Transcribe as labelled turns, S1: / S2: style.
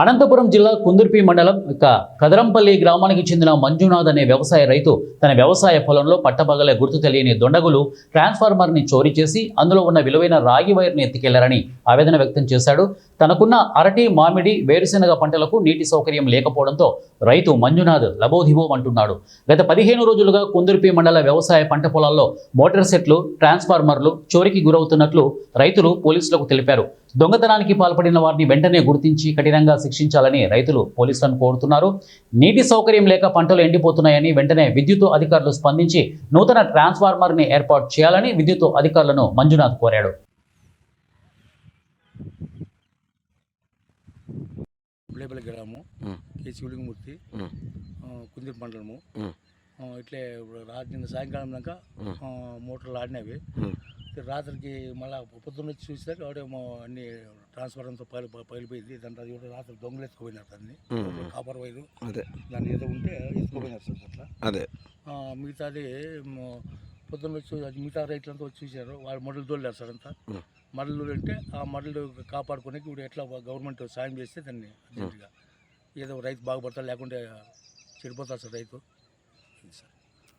S1: అనంతపురం జిల్లా కుందుర్పి మండలం కదరంపల్లి గ్రామానికి చెందిన మంజునాథ్ అనే వ్యవసాయ రైతు తన వ్యవసాయ పొలంలో పట్టపగలే గుర్తు తెలియని దొండగులు ట్రాన్స్ఫార్మర్ని చోరీ చేసి అందులో ఉన్న విలువైన రాగి వైర్ని ఎత్తుకెళ్లారని ఆవేదన వ్యక్తం చేశాడు. తనకున్న అరటి, మామిడి, వేరుశెనగ పంటలకు నీటి సౌకర్యం లేకపోవడంతో రైతు మంజునాథ్ లబోదిబోమంటున్నాడు. గత 15 రోజులుగా కుందుర్పి మండల వ్యవసాయ పంట పొలాల్లో మోటార్ సెట్లు, ట్రాన్స్ఫార్మర్లు చోరీకి గురవుతున్నట్లు రైతులు పోలీసులకు తెలిపారు. దొంగతనానికి పాల్పడిన వారిని వెంటనే గుర్తించి కఠినంగా శిక్షించాలని రైతులు పోలీసులను కోరుతున్నారు. నీటి సౌకర్యం లేక పంటలు ఎండిపోతున్నాయని వెంటనే విద్యుత్ అధికారులు స్పందించి నూతన ట్రాన్స్ఫార్మర్ని ఏర్పాటు చేయాలని విద్యుత్ అధికారులను మంజునాథ్ కోరాడు.
S2: బులేపల్లి గ్రామం, కే శివలింగమూర్తి, కుందుర్పి మండలము. ఇట్లే నిన్న సాయంకాలం దాకా మోటార్లు ఆడినవి. రాత్రికి మళ్ళీ పొద్దున్న వచ్చి చూసేసరికి ఆవిడేమో అన్ని ట్రాన్స్ఫార్మర్తో పగిలిపోయింది. దాంట్లో రాత్రి దొంగలు ఎత్తుకుపోయినారు. దాన్ని కాపర్ వైరు దాన్ని ఏదో ఉంటే ఎత్తుకుపోయినారు సార్. అట్లా అదే మిగతాది పొద్దున్న వచ్చి మిగతా రైతులంతా వచ్చి చూశారు. వాళ్ళు మడులు తోలేరు సార్. అంతా మడులు అంటే ఆ మడులు కాపాడుకోనికి ఇప్పుడు ఎట్లా గవర్నమెంట్ సాయం చేస్తే దాన్ని అర్జెంటుగా ఏదో రైతు బాగుపడతాడు, లేకుంటే చెడిపోతాడు సార్ రైతు. సార్